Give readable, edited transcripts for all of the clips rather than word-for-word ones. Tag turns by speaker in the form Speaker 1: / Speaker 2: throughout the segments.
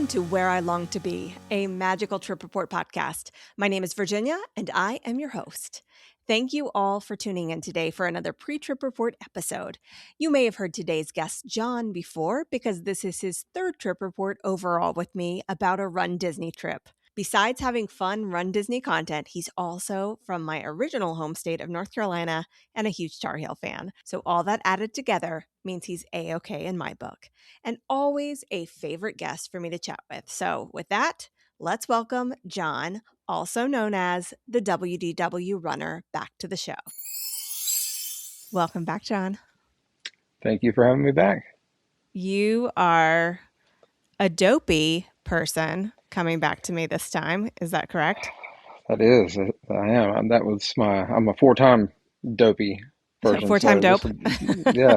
Speaker 1: Welcome to Where I Long to Be, a magical trip report podcast. My name is Virginia, and I am your host. Thank you all for tuning in today for another pre-trip report episode. You may have heard today's guest, John, before because this is his third trip report overall with me about a Run Disney trip. Besides having fun Run Disney content, he's also from my original home state of North Carolina and a huge Tar Heel fan. So all that added together means he's A-okay in my book. And always a favorite guest for me to chat with. So with that, let's welcome John, also known as the WDW Runner, back to the show. Welcome back, John.
Speaker 2: Thank you for having me back.
Speaker 1: You are a Dopey person coming back to me this time. Is that correct?
Speaker 2: That is, I am. I'm a four-time Dopey person.
Speaker 1: Four-time dope?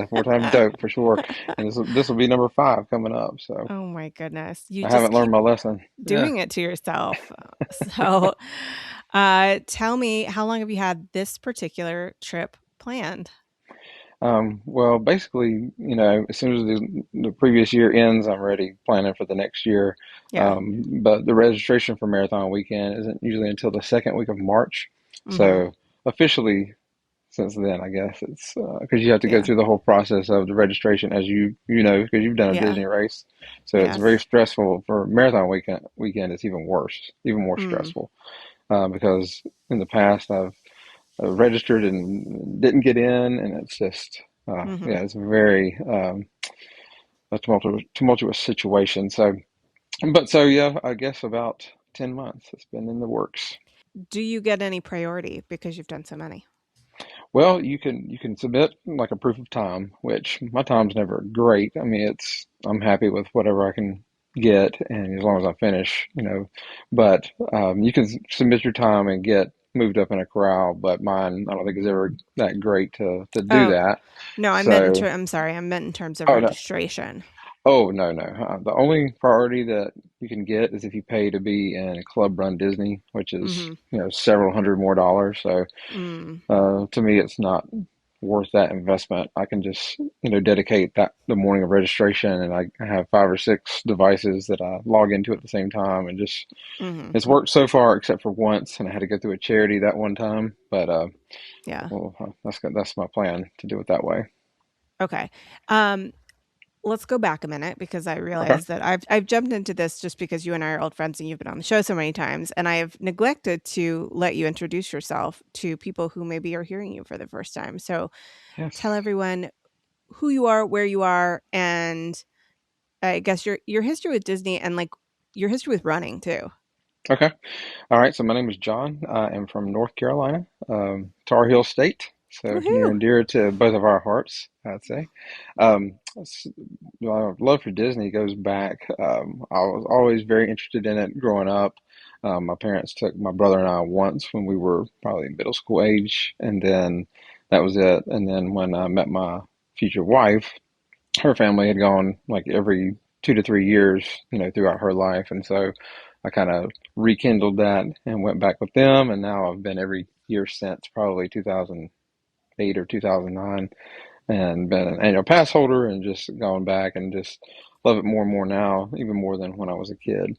Speaker 2: Four-time dope for sure. And this will be number 5 coming up. So
Speaker 1: oh my goodness.
Speaker 2: I haven't learned my lesson.
Speaker 1: Doing it to yourself. So tell me, how long have you had this particular trip planned?
Speaker 2: Well, basically, as soon as the previous year ends, I'm ready planning for the next year.
Speaker 1: Yeah.
Speaker 2: But the registration for Marathon Weekend isn't usually until the second week of March. So officially, since then, I guess it's because you have to go through the whole process of the registration, as you know, because you've done a Disney race. So it's very stressful. For Marathon weekend, it's even worse, even more stressful, because in the past I've registered and didn't get in, and it's just it's a very a tumultuous situation. So I guess about 10 months it's been in the works.
Speaker 1: Do you get any priority because you've done so many?
Speaker 2: Well, you can submit like a proof of time, which my time's never great. I mean, I'm happy with whatever I can get, and as long as I finish, But you can submit your time and get moved up in a corral, but mine I don't think is ever that great to do that.
Speaker 1: No, I meant I'm sorry, I meant in terms of registration.
Speaker 2: No. The only priority that you can get is if you pay to be in Club Run Disney, which is several hundred more dollars. So to me, it's not worth that investment. I can just dedicate that the morning of registration, and I have 5 or 6 devices that I log into at the same time, and just it's worked so far, except for once, and I had to go through a charity that one time. But well, that's my plan, to do it that way.
Speaker 1: Okay. Let's go back a minute, because I realize that I've jumped into this just because you and I are old friends and you've been on the show so many times, and I have neglected to let you introduce yourself to people who maybe are hearing you for the first time. So tell everyone who you are, where you are, and I guess your history with Disney, and like your history with running too.
Speaker 2: Okay. All right. So my name is John. I am from North Carolina, Tar Heel State. So near and dear to both of our hearts, I'd say. My love for Disney goes back. I was always very interested in it growing up. My parents took my brother and I once when we were probably middle school age, and then that was it. And then when I met my future wife, her family had gone like every 2 to 3 years, throughout her life. And so I kind of rekindled that and went back with them. And now I've been every year since probably 2008 or 2009, and been an annual pass holder, and just gone back and just love it more and more now, even more than when I was a kid.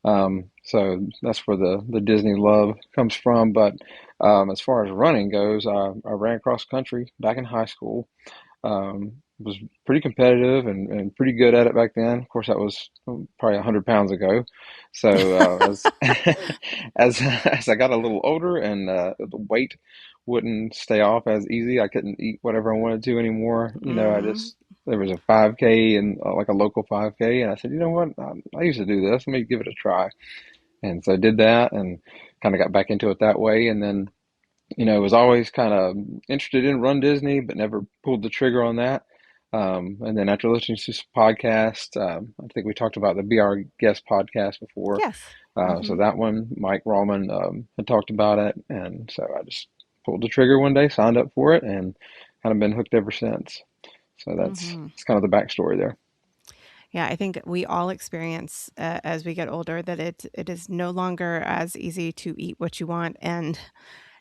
Speaker 2: So that's where the Disney love comes from. But as far as running goes, I ran cross country back in high school. Was pretty competitive and pretty good at it back then. Of course, that was probably 100 pounds ago. So as I got a little older, and the weight wouldn't stay off as easy, I couldn't eat whatever I wanted to anymore. There was a 5K, and like a local 5K, and I said, you know what, I used to do this. Let me give it a try. And so I did that, and kind of got back into it that way. And then was always kind of interested in Run Disney, but never pulled the trigger on that. And then after listening to some podcast, I think we talked about the Be Our Guest podcast before.
Speaker 1: Yes.
Speaker 2: So that one, Mike Rallman had talked about it. And so I just pulled the trigger one day, signed up for it, and kind of been hooked ever since. So that's kind of the backstory there.
Speaker 1: Yeah, I think we all experience as we get older that it is no longer as easy to eat what you want and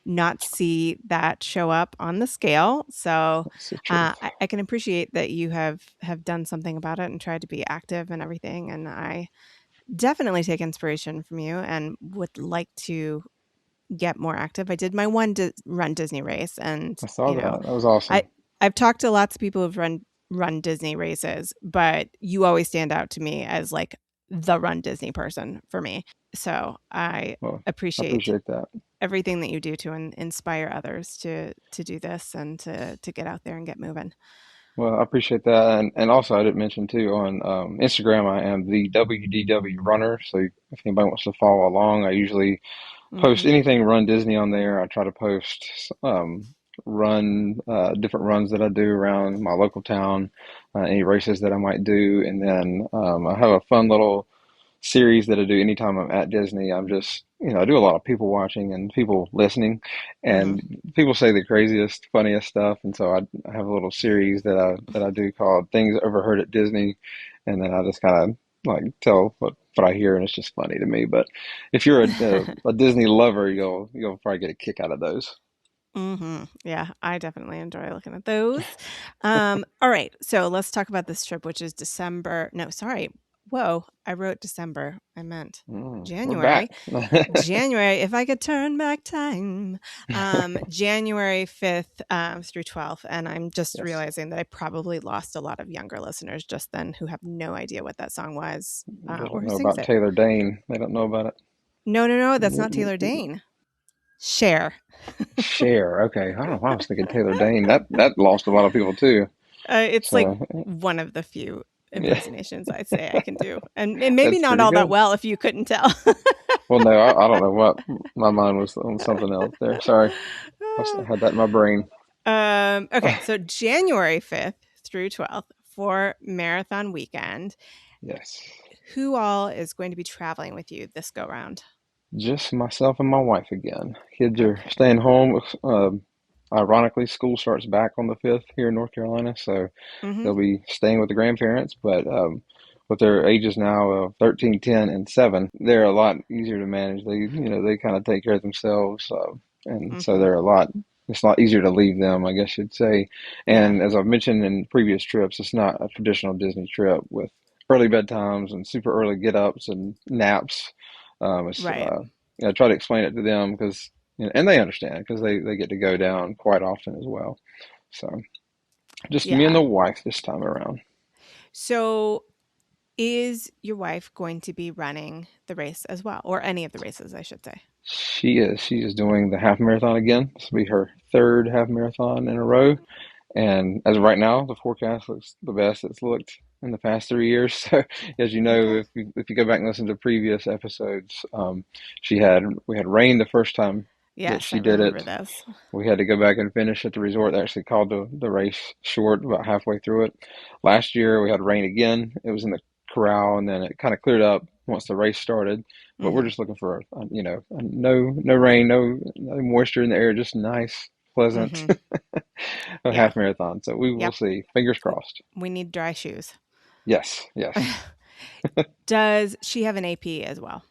Speaker 1: not see that show up on the scale. So I can appreciate that you have done something about it and tried to be active and everything. And I definitely take inspiration from you and would like to get more active. I did my run Disney race, and
Speaker 2: I saw that. That was awesome.
Speaker 1: I I've talked to lots of people who've run Disney races, but you always stand out to me as like the run Disney person for me. So I
Speaker 2: Well, I
Speaker 1: appreciate
Speaker 2: appreciate that.
Speaker 1: everything that you do to inspire others to do this and to get out there and get moving.
Speaker 2: Well, I appreciate that. And also, I didn't mention too on Instagram, I am the WDW Runner. So if anybody wants to follow along, I usually post
Speaker 1: Hmm.
Speaker 2: anything Run Disney on there. I try to post run different runs that I do around my local town, any races that I might do, and then I have a fun little series that I do anytime I'm at Disney. I'm just, I do a lot of people watching and people listening,
Speaker 1: Hmm.
Speaker 2: and people say the craziest, funniest stuff. And so I have a little series that I do called Things Overheard at Disney, and then I just kind of like tell what I hear, and it's just funny to me. But if you're a Disney lover, you'll probably get a kick out of those.
Speaker 1: Yeah, I definitely enjoy looking at those. All right, so let's talk about this trip, which is December. No, sorry. Whoa, I wrote December. I meant
Speaker 2: We're back.
Speaker 1: January. January, if I could turn back time. January 5th through 12th. And I'm just
Speaker 2: Yes.
Speaker 1: realizing that I probably lost a lot of younger listeners just then who have no idea what that song was
Speaker 2: They
Speaker 1: or
Speaker 2: don't
Speaker 1: who
Speaker 2: know
Speaker 1: sings
Speaker 2: about
Speaker 1: it.
Speaker 2: Taylor Dane. They don't know about it.
Speaker 1: No, no, no, that's not Taylor Dane. Cher.
Speaker 2: Cher. Okay. I don't know why I was thinking Taylor Dane. That lost a lot of people too.
Speaker 1: It's like
Speaker 2: So
Speaker 1: one of the few
Speaker 2: yeah,
Speaker 1: impersonations I'd say I can do. And maybe
Speaker 2: that's
Speaker 1: not
Speaker 2: pretty
Speaker 1: all that
Speaker 2: good.
Speaker 1: well if you couldn't tell.
Speaker 2: Well, no, I don't know what my mind was on something else there. Sorry. I had that in my brain.
Speaker 1: Okay, so January 5th through 12th for marathon weekend.
Speaker 2: Yes.
Speaker 1: Who all is going to be traveling with you this go round?
Speaker 2: Just myself and my wife again. Kids are
Speaker 1: Okay.
Speaker 2: staying home. Ironically, school starts back on the 5th here in North Carolina, so
Speaker 1: Mm-hmm.
Speaker 2: they'll be staying with the grandparents. But with their ages now of 13, 10, and 7, they're a lot easier to manage. They kind of take care of themselves, and so
Speaker 1: Mm-hmm.
Speaker 2: they're a lot. It's a lot easier to leave them, I guess you'd say.
Speaker 1: Yeah.
Speaker 2: And as I've mentioned in previous trips, it's not a traditional Disney trip with early bedtimes and super early get-ups and naps. It's
Speaker 1: Right.
Speaker 2: I try to explain it to them because, and they understand because they get to go down quite often as well. So just me and
Speaker 1: Yeah.
Speaker 2: the wife this time around.
Speaker 1: So is your wife going to be running the race as well, or any of the races, I should say?
Speaker 2: She is. She is doing the half marathon again. This will be her third half marathon in a row. And as of right now, the forecast looks the best it's looked in the past 3 years. So, as you know,
Speaker 1: Okay.
Speaker 2: if you go back and listen to previous episodes, we had rain the first time that
Speaker 1: Yes, I
Speaker 2: she did
Speaker 1: remember
Speaker 2: it.
Speaker 1: this.
Speaker 2: We had to go back and finish at the resort. They actually called the race short about halfway through it. Last year we had rain again. It was in the corral, and then it kind of cleared up once the race started. But we're
Speaker 1: Mm-hmm.
Speaker 2: just looking for no rain, no moisture in the air, just nice, pleasant
Speaker 1: Mm-hmm.
Speaker 2: a
Speaker 1: Yeah.
Speaker 2: half marathon. So we will
Speaker 1: Yep.
Speaker 2: see. Fingers crossed.
Speaker 1: We need dry shoes.
Speaker 2: Yes, yes.
Speaker 1: Does she have an AP as well?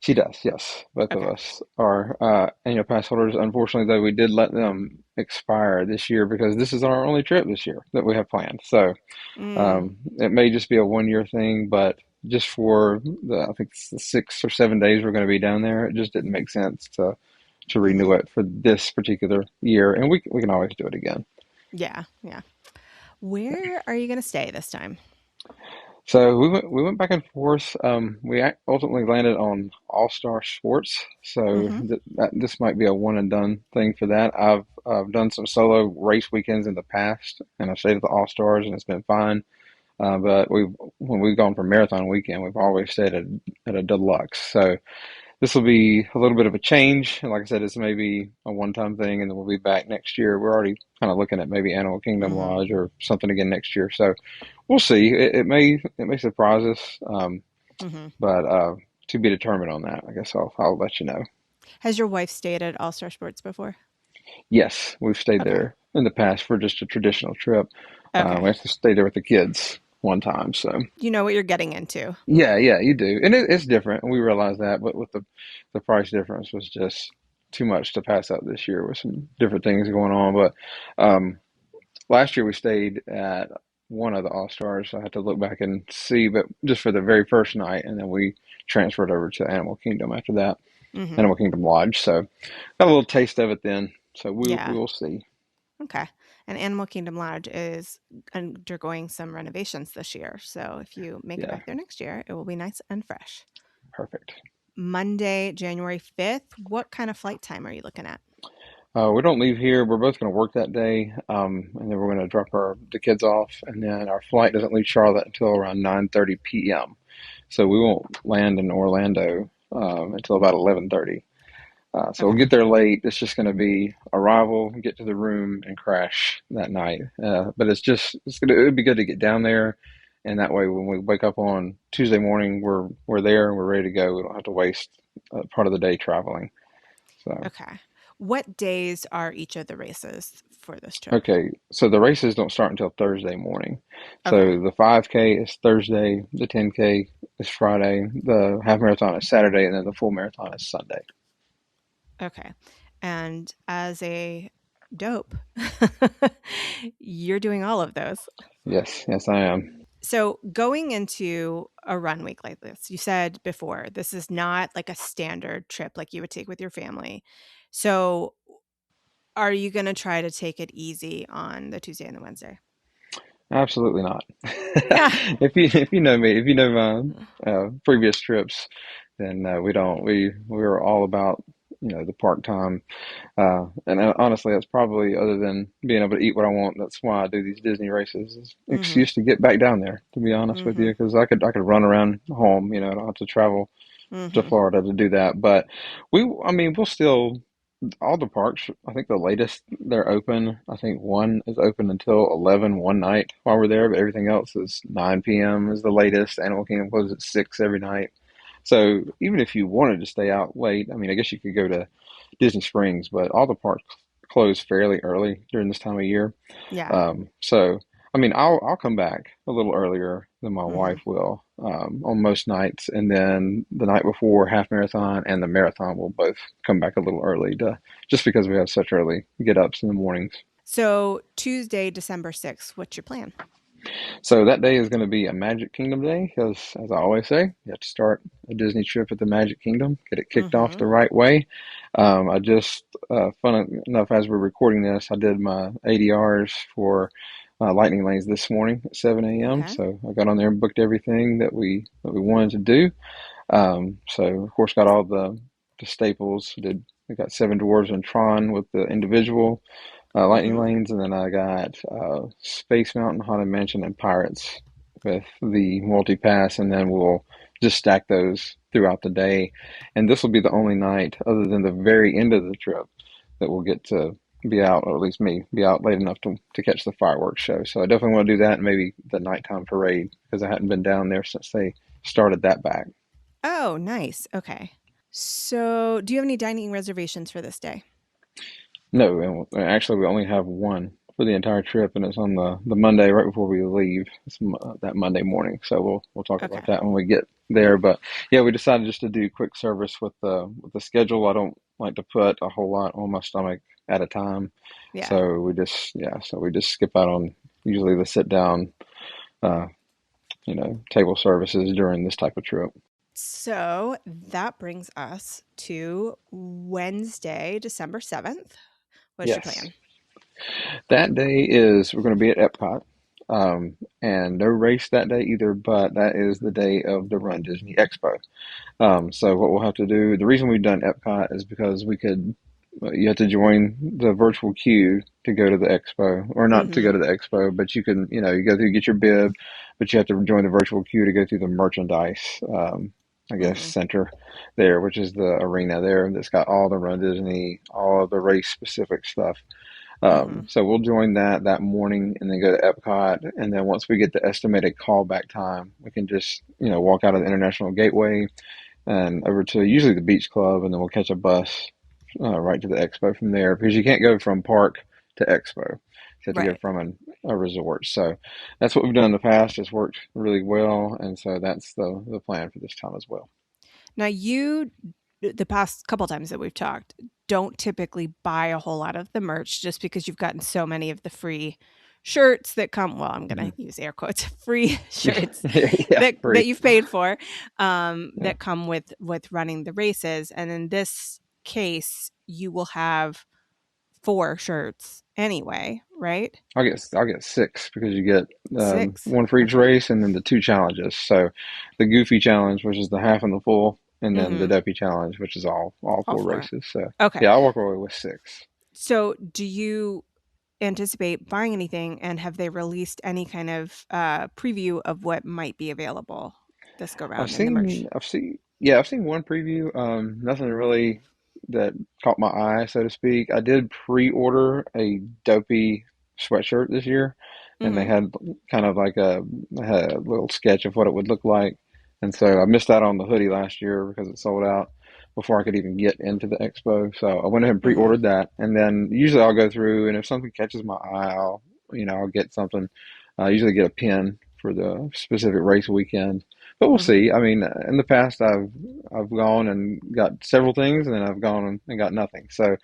Speaker 2: She does, yes. Both of
Speaker 1: Okay.
Speaker 2: us are annual pass holders. Unfortunately, though, we did let them expire this year because this is our only trip this year that we have planned. So
Speaker 1: Mm,
Speaker 2: it may just be a 1 year thing, but just for I think it's the 6 or 7 days we're going to be down there, it just didn't make sense to
Speaker 1: hmm.
Speaker 2: renew it for this particular year, and we can always do it again.
Speaker 1: Yeah, yeah. Where are you going to stay this time?
Speaker 2: So we went back and forth. Ultimately landed on All Star Sports. So
Speaker 1: Hmm.
Speaker 2: this might be a one and done thing for that. I've done some solo race weekends in the past, and I've stayed at the All Stars, and it's been fine. But when we've gone for marathon weekend, we've always stayed at a deluxe. So this will be a little bit of a change. And like I said, this may be a one-time thing, and then we'll be back next year. We're already kind of looking at maybe Animal Kingdom
Speaker 1: Hmm.
Speaker 2: Lodge or something again next year. So we'll see. It may surprise us,
Speaker 1: Hmm.
Speaker 2: but to be determined on that. I guess I'll let you know.
Speaker 1: Has your wife stayed at All Star Sports before?
Speaker 2: Yes, we've stayed
Speaker 1: Okay.
Speaker 2: there in the past for just a traditional trip. We
Speaker 1: Okay.
Speaker 2: actually stayed there with the kids one time. So
Speaker 1: You know what you're getting into.
Speaker 2: yeah, you do, and it's different. And we realize that, but with the price difference was just too much to pass up this year with some different things going on. But last year we stayed at one of the All Stars. I had to look back and see, but just for the very first night, and then we transferred over to Animal Kingdom after that,
Speaker 1: Mm-hmm.
Speaker 2: Animal Kingdom Lodge. So got a little taste of it then. So we
Speaker 1: Yeah.
Speaker 2: will see.
Speaker 1: Okay. And Animal Kingdom Lodge is undergoing some renovations this year. So if you make it
Speaker 2: Yeah,
Speaker 1: back there next year, it will be nice and fresh.
Speaker 2: perfect.
Speaker 1: Monday, January 5th. What kind of flight time are you looking at?
Speaker 2: We don't leave here. We're both going to work that day, and then we're going to drop the kids off, and then our flight doesn't leave Charlotte until around 9:30 p.m. So we won't land in Orlando until about 11:30. So we'll
Speaker 1: Okay.
Speaker 2: get there late. It's just going to be arrival, get to the room, and crash that night. But it'd be good to get down there, and that way when we wake up on Tuesday morning, we're there and we're ready to go. We don't have to waste part of the day traveling. So.
Speaker 1: Okay. What days are each of the races for this trip?
Speaker 2: Okay, so the races don't start until Thursday morning.
Speaker 1: Okay.
Speaker 2: So the 5K is Thursday, the 10K is Friday, the half marathon is Saturday, and then the full marathon is Sunday.
Speaker 1: Okay. And as a dope, you're doing all of those.
Speaker 2: Yes, yes, I am.
Speaker 1: So, going into a run week like this, you said before, this is not like a standard trip like you would take with your family. So, are you going to try to take it easy on the Tuesday and the Wednesday?
Speaker 2: Absolutely not.
Speaker 1: Yeah.
Speaker 2: If you know me, if you know my previous trips, then we don't. We're all about the park time. And honestly, that's probably other than being able to eat what I want. That's why I do these Disney races. Is an
Speaker 1: Mhm.
Speaker 2: excuse to get back down there. To be honest with you,
Speaker 1: Mhm.
Speaker 2: because I could run around home. I don't have to travel to
Speaker 1: Mhm.
Speaker 2: Florida to do that. But I mean, we'll still all the parks. I think the latest they're open. I think one is open until 11 one night while we're there, but everything else is 9 p.m. is the latest. Animal Kingdom closes at 6 every night. So even if you wanted to stay out late, I mean, I guess you could go to Disney Springs, but all the parks close fairly early during this time of year.
Speaker 1: Yeah.
Speaker 2: So I mean, I'll come back a little earlier than my
Speaker 1: Mhm.
Speaker 2: wife will on most nights, and then the night before half marathon and the marathon will both come back a little early to just because we have such early get ups in the mornings.
Speaker 1: So, Tuesday, December 6th, what's your plan?
Speaker 2: So that day is going to be a Magic Kingdom day because, as I always say, you have to start a Disney trip at the Magic Kingdom, get it kicked off the
Speaker 1: Mhm.
Speaker 2: right way. I just, fun enough, as we're recording this, I did my ADRs for Lightning Lanes this morning at 7 a.m.
Speaker 1: Okay.
Speaker 2: So I got on there and booked everything that we wanted to do. So of course got all the staples. We got Seven Dwarfs and Tron with the individual Lightning
Speaker 1: Mhm.
Speaker 2: Lanes, and then I got Space Mountain, Haunted Mansion, and Pirates with the multi pass, and then we'll just stack those throughout the day. And this will be the only night, other than the very end of the trip, that we'll get to be out, or at least me, be out late enough to catch the fireworks show. So I definitely want to do that, and maybe the nighttime parade because I hadn't been down there since they started that back.
Speaker 1: Oh, nice. Okay. So, do you have any dining reservations for this day?
Speaker 2: No, and actually, we only have one for the entire trip, and it's on the Monday right before we leave. It's that Monday morning, so we'll talk about
Speaker 1: Okay.
Speaker 2: that when we get there. But yeah, we decided just to do quick service with the schedule. I don't like to put a whole lot on my stomach at a time,
Speaker 1: Yeah.
Speaker 2: so we just skip out on usually the sit down, uh, table services during this type of trip.
Speaker 1: So, that brings us to Wednesday, December 7th. What's your
Speaker 2: Yes.
Speaker 1: plan?
Speaker 2: That day is we're going to be at Epcot, and no race that day either. But that is the day of the Run Disney Expo. So what we'll have to do, the reason we've done Epcot is because you have to join the virtual queue to go to the expo, or not to go
Speaker 1: Mhm.
Speaker 2: to the expo, but you go through, get your bib, but you have to join the virtual queue to go through the merchandise, I guess,
Speaker 1: Mhm.
Speaker 2: center there, which is the arena there that's got all the Run Disney, all of the race specific stuff.
Speaker 1: Mhm.
Speaker 2: So we'll join that morning and then go to Epcot. And then once we get the estimated callback time, we can just, walk out of the International Gateway and over to usually the Beach Club. And then we'll catch a bus right to the expo from there because you can't go from park to expo. You have to go
Speaker 1: Right.
Speaker 2: from a resort. So that's what we've done in the past. It's worked really well. And so that's the plan for this time as well.
Speaker 1: Now, the past couple times that we've talked, don't typically buy a whole lot of the merch just because you've gotten so many of the free shirts that come, well, I'm going
Speaker 2: Mhm.
Speaker 1: to use air quotes, free
Speaker 2: Yeah,
Speaker 1: shirts
Speaker 2: yeah,
Speaker 1: that
Speaker 2: free.
Speaker 1: you've paid for,
Speaker 2: Yeah.
Speaker 1: that come with running the races. And in this case, you will have 4 shirts anyway, right?
Speaker 2: I'll get six because you get
Speaker 1: 6.
Speaker 2: one for each
Speaker 1: Okay.
Speaker 2: race, and then the two challenges. So the Goofy challenge, which is the half and the full, and then the
Speaker 1: Mhm.
Speaker 2: Dopey challenge, which is all
Speaker 1: All
Speaker 2: four
Speaker 1: 4.
Speaker 2: races. So
Speaker 1: Okay.
Speaker 2: yeah, I'll walk away with six.
Speaker 1: So, do you anticipate buying anything, and have they released any kind of preview of what might be available this go round in the merch?
Speaker 2: I've seen one preview. Nothing really that caught my eye, so to speak. I did pre-order a Dopey sweatshirt this year, and they
Speaker 1: Mhm.
Speaker 2: had kind of like had a little sketch of what it would look like. And so I missed out on the hoodie last year because it sold out before I could even get into the expo. So I went ahead and
Speaker 1: Mhm.
Speaker 2: pre-ordered that, and then usually I'll go through, and if something catches my eye, I'll get something. I usually get a pin for the specific race weekend, but we'll
Speaker 1: Mhm.
Speaker 2: see. I mean, in the past, I've gone and got several things, and then I've gone and got nothing. So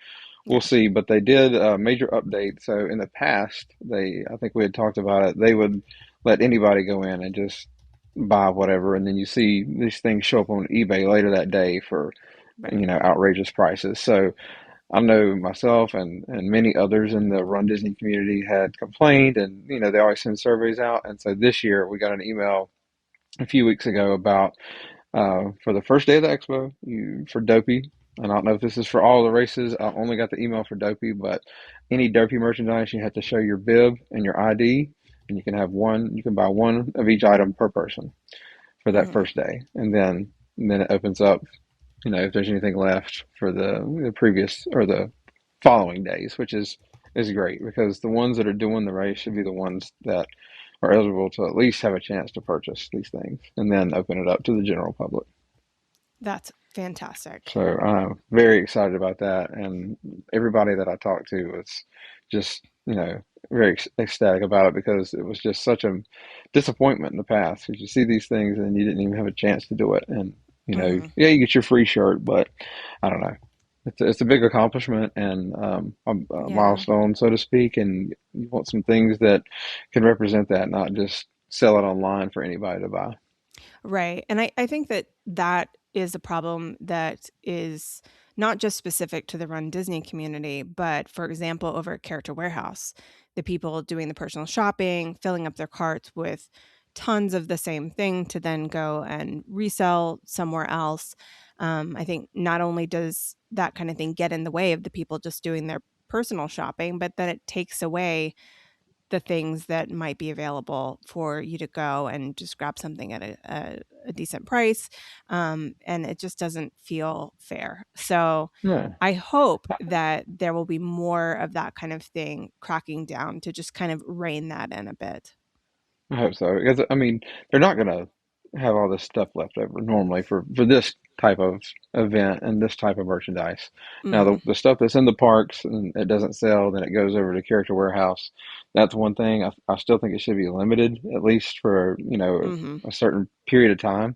Speaker 2: we'll
Speaker 1: Yeah.
Speaker 2: see. But they did a major update. So in the past, I think we had talked about it. They would let anybody go in and just buy whatever, and then you see these things show up on eBay later that day for
Speaker 1: Right.
Speaker 2: outrageous prices. So I know myself and many others in the Run Disney community had complained, and they always send surveys out. And so this year we got an email a few weeks ago about for the first day of the expo, for Dopey. And I don't know if this is for all the races. I only got the email for Dopey, but any Dopey merchandise, you have to show your bib and your ID, and you can have one. You can buy one of each item per person for that
Speaker 1: Mhm.
Speaker 2: first day, and then it opens up. If there's anything left for the previous or the following days, which is great because the ones that are doing the race should be the ones that are eligible to at least have a chance to purchase these things and then open it up to the general public.
Speaker 1: That's fantastic.
Speaker 2: So I'm very excited about that, and everybody that I talked to was just very ecstatic about it because it was just such a disappointment in the past because you see these things and you didn't even have a chance to do it, and
Speaker 1: Mhm.
Speaker 2: yeah, you get your free shirt, but I don't know. It's a big accomplishment and a
Speaker 1: Yeah.
Speaker 2: milestone, so to speak, and you want some things that can represent that, not just sell it online for anybody to buy.
Speaker 1: Right. And I think that that is a problem that is not just specific to the Run Disney community, but for example, over at Character Warehouse, the people doing the personal shopping, filling up their carts with tons of the same thing to then go and resell somewhere else. I think not only does that kind of thing get in the way of the people just doing their personal shopping, but then it takes away the things that might be available for you to go and just grab something at a decent price. And it just doesn't feel fair. So
Speaker 2: Yeah.
Speaker 1: I hope that there will be more of that kind of thing cracking down to just kind of rein that in a bit.
Speaker 2: I hope so. Because I mean, they're not gonna have all this stuff left over normally for this type of event and this type of merchandise. Now,
Speaker 1: Hmm.
Speaker 2: the stuff that's in the parks and it doesn't sell, then it goes over to Character Warehouse. That's one thing. I still think it should be limited, at least for
Speaker 1: Hmm.
Speaker 2: a certain period of time.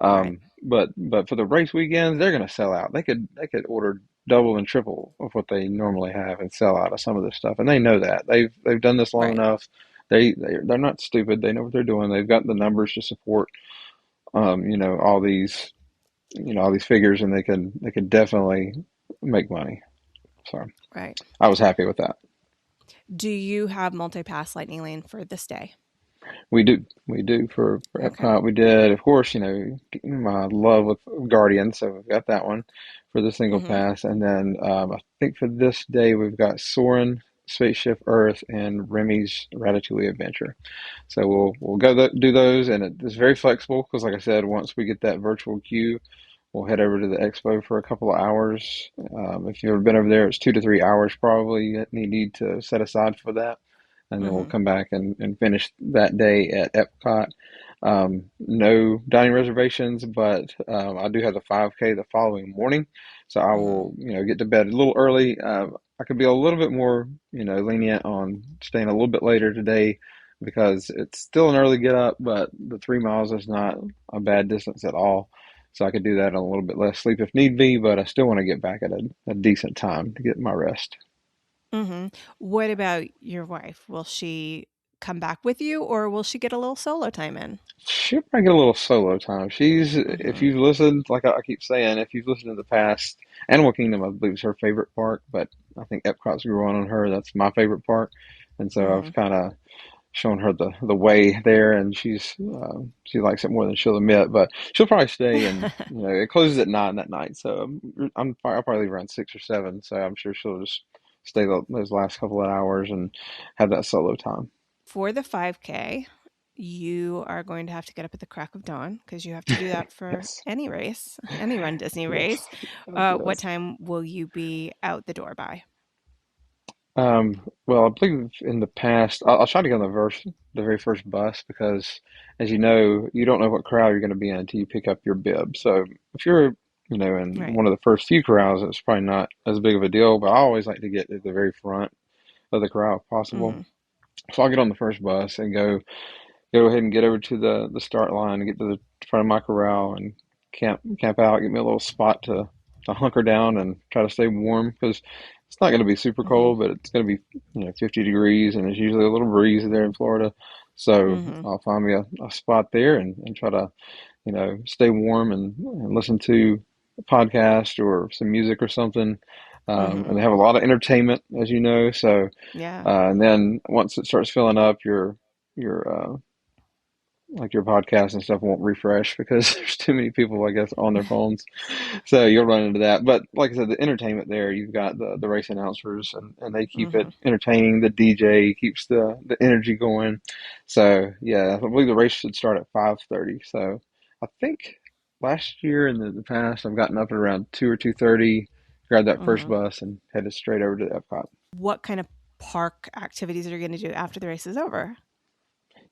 Speaker 1: Right.
Speaker 2: But for the race weekends, they're gonna sell out. They could order double and triple of what they normally have and sell out of some of this stuff, and they know that they've done this long
Speaker 1: Right.
Speaker 2: enough. They're not stupid. They know what they're doing. They've got the numbers to support all these figures, and they can definitely make money. So
Speaker 1: Right.
Speaker 2: I was happy with that.
Speaker 1: Do you have multi-pass lightning lane for this day?
Speaker 2: We do for
Speaker 1: Okay.
Speaker 2: Epcot. We did, of course, my love with Guardian, so we've got that one for the single
Speaker 1: Hmm.
Speaker 2: pass, and then I think for this day we've got Soarin', Spaceship Earth, and Remy's Ratatouille Adventure. So we'll do those, and it's very flexible because, like I said, once we get that virtual queue, we'll head over to the expo for a couple of hours. If you've ever been over there, it's 2 to 3 hours probably that you need to set aside for that. And then we'll
Speaker 1: Hmm.
Speaker 2: come back and finish that day at Epcot. No dining reservations, but I do have the 5K the following morning. So I
Speaker 1: Hmm.
Speaker 2: will, get to bed a little early. I could be a little bit more, lenient on staying a little bit later today because it's still an early get up, but the 3 miles is not a bad distance at all. So I could do that on a little bit less sleep if need be, but I still want to get back at a decent time to get my rest.
Speaker 1: Mhm. What about your wife? Will she come back with you, or will she get a little solo time in?
Speaker 2: She'll probably get a little solo time. If
Speaker 1: Mhm.
Speaker 2: you've listened, like I keep saying, if you've listened to the past, Animal Kingdom, I believe, is her favorite park, but I think Epcot's growing on her. That's my favorite park. And so I've
Speaker 1: Mhm.
Speaker 2: kind of shown her the way there, and she likes it more than she'll admit. But she'll probably stay, and it closes at 9 that night, so I'll probably leave around 6 or 7. So I'm sure she'll just stay those last couple of hours and have that solo time.
Speaker 1: For the 5K, you are going to have to get up at the crack of dawn because you have to do that for
Speaker 2: Yes,
Speaker 1: any race, any Run Disney
Speaker 2: yes,
Speaker 1: race.
Speaker 2: yes,
Speaker 1: What
Speaker 2: yes.
Speaker 1: time will you be out the door by?
Speaker 2: Well, I believe in the past, I'll try to get on the very first bus because, as you know, you don't know what corral you're going to be in until you pick up your bib. So if you're, in
Speaker 1: Right.
Speaker 2: one of the first few corrals, it's probably not as big of a deal. But I always like to get to the very front of the corral if possible.
Speaker 1: Mhm.
Speaker 2: So I'll get on the first bus and go ahead and get over to the start line and get to the front of my corral and camp out, get me a little spot to hunker down and try to stay warm because it's not going to be super
Speaker 1: Mhm.
Speaker 2: cold, but it's going to be 50 degrees and there's usually a little breeze there in Florida. So
Speaker 1: Mhm.
Speaker 2: I'll find me a spot there and try to stay warm and listen to a podcast or some music or something. And
Speaker 1: Mhm.
Speaker 2: they have a lot of entertainment, as you know. So
Speaker 1: Yeah.
Speaker 2: and then once it starts filling up, your like your podcast and stuff won't refresh because there's too many people, I guess, on their phones. So you'll run into that. But like I said, the entertainment there, you've got the race announcers and they keep it
Speaker 1: Mhm.
Speaker 2: entertaining. The DJ keeps the energy going. So yeah, I believe the race should start at 5:30. So I think last year in the past, I've gotten up at around 2 or 2:30, grabbed that first
Speaker 1: Mhm.
Speaker 2: bus and headed straight over to Epcot.
Speaker 1: What kind of park activities are you going to do after the race is over?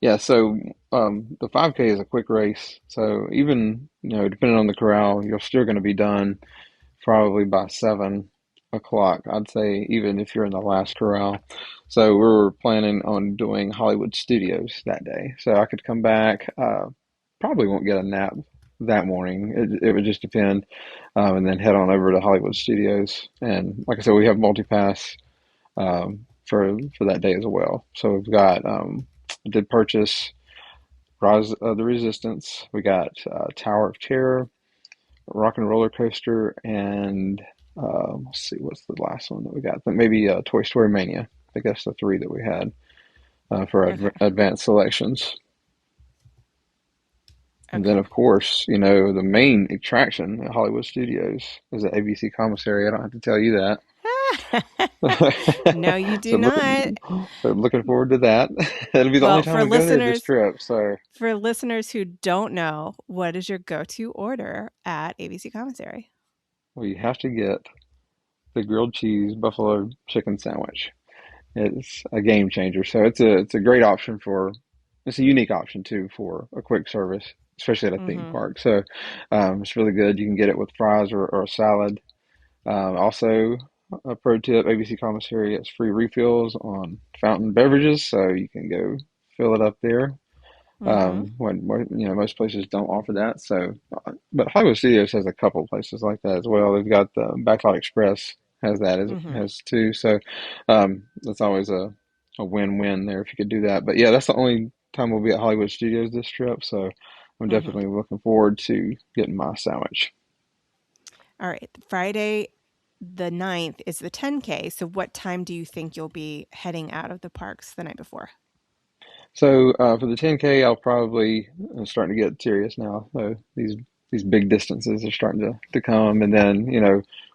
Speaker 2: Yeah, so the 5K is a quick race. So even, depending on the corral, you're still going to be done probably by 7 o'clock. I'd say even if you're in the last corral. So we were planning on doing Hollywood Studios that day. So I could come back, probably won't get a nap that morning. It would just depend. And then head on over to Hollywood Studios. And like I said, we have multi-pass for that day as well. So we've got did purchase Rise of the Resistance. We got Tower of Terror, Rock and Roller Coaster, and let's see, what's the last one that we got? Maybe Toy Story Mania. I think that's the three that we had for
Speaker 1: Okay.
Speaker 2: advanced selections. And then,
Speaker 1: Okay.
Speaker 2: of course, the main attraction at Hollywood Studios is the ABC commissary. I don't have to tell you that.
Speaker 1: No, you do
Speaker 2: So
Speaker 1: not.
Speaker 2: looking forward to that. It'll be the only
Speaker 1: Well,
Speaker 2: time we go there this trip. So
Speaker 1: for listeners who don't know, what is your go-to order at ABC Commissary?
Speaker 2: we have to get the grilled cheese buffalo chicken sandwich. It's a game changer. So it's a great option it's a unique option too for a quick service, especially at a theme
Speaker 1: Mhm.
Speaker 2: park. So it's really good. You can get it with fries or a salad. Also, a pro tip: ABC Commissary has free refills on fountain beverages, so you can go fill it up there.
Speaker 1: Mhm.
Speaker 2: When most places don't offer that. So, but Hollywood Studios has a couple places like that as well. They've got the Backlot Express has that as
Speaker 1: Mhm.
Speaker 2: has too. So, that's always a win-win there if you could do that. But yeah, that's the only time we'll be at Hollywood Studios this trip. So, I'm
Speaker 1: Mhm.
Speaker 2: definitely looking forward to getting my sandwich.
Speaker 1: All right. Friday the 9th is the 10K. So what time do you think you'll be heading out of the parks the night before?
Speaker 2: So for the 10K, I'll probably starting to get serious now. So these big distances are starting to come, and then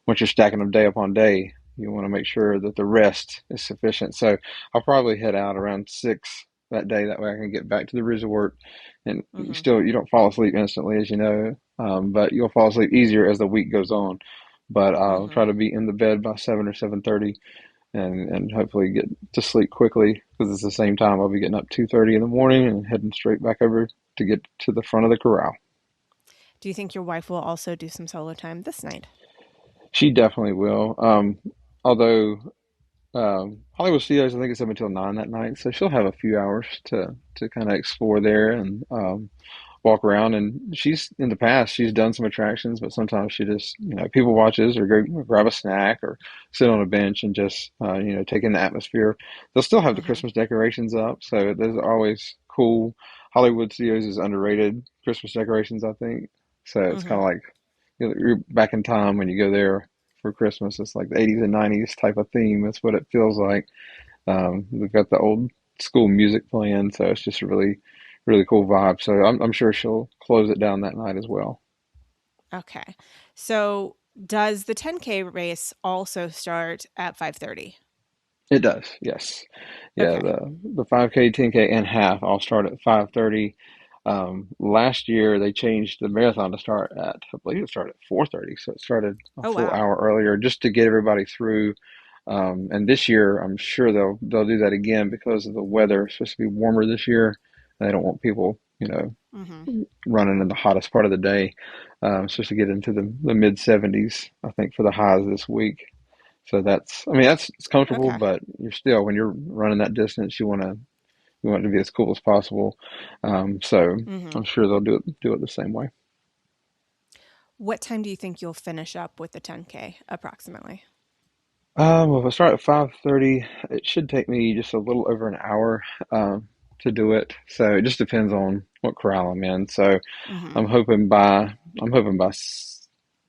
Speaker 2: once you're stacking them day upon day, you want to make sure that the rest is sufficient. So I'll probably head out around 6 that day. That way I can get back to the resort, and
Speaker 1: Mhm.
Speaker 2: you don't fall asleep instantly, as you know, but you'll fall asleep easier as the week goes on. But I'll
Speaker 1: Mhm.
Speaker 2: try to be in the bed by 7 or 7:30 and hopefully get to sleep quickly because it's the same time I'll be getting up 2:30 in the morning and heading straight back over to get to the front of the corral.
Speaker 1: Do you think your wife will also do some solo time this night?
Speaker 2: She definitely will. Although Hollywood Studios, I think it's up until 9 that night, so she'll have a few hours to kind of explore there and walk around. And she's in the past, she's done some attractions, but sometimes she just, people watches or go grab a snack or sit on a bench and just, take in the atmosphere. They'll still have the
Speaker 1: Hmm.
Speaker 2: Christmas decorations up, so those are always cool. Hollywood Studios is underrated Christmas decorations, I think. So it's kind
Speaker 1: Hmm.
Speaker 2: of like you're back in time when you go there for Christmas. It's like the 80s and 90s type of theme. That's what it feels like. They've got the old school music playing, so it's just a really, really cool vibe. So I'm sure she'll close it down that night as well.
Speaker 1: Okay. So does the 10K race also start at 5:30?
Speaker 2: It does, yes. Yeah,
Speaker 1: Okay.
Speaker 2: the 5K, 10K, and half all start at 5:30. Last year they changed the marathon to start at, I believe it started at 4:30, so it started a
Speaker 1: Oh
Speaker 2: full
Speaker 1: wow.
Speaker 2: hour earlier just to get everybody through. And this year, I'm sure they'll do that again because of the weather. It's supposed to be warmer this year. They don't want people,
Speaker 1: Hmm.
Speaker 2: running in the hottest part of the day. Supposed to get into the mid 70s, I think, for the highs this week. So I mean, that's it's comfortable,
Speaker 1: Okay.
Speaker 2: but you're still when you're running that distance, you want it to be as cool as possible. So
Speaker 1: Hmm.
Speaker 2: I'm sure they'll do it the same way.
Speaker 1: What time do you think you'll finish up with the 10K approximately?
Speaker 2: Well, if I start at 5:30, it should take me just a little over an hour to do it. So it just depends on what corral I'm in. So
Speaker 1: Hmm.
Speaker 2: I'm hoping by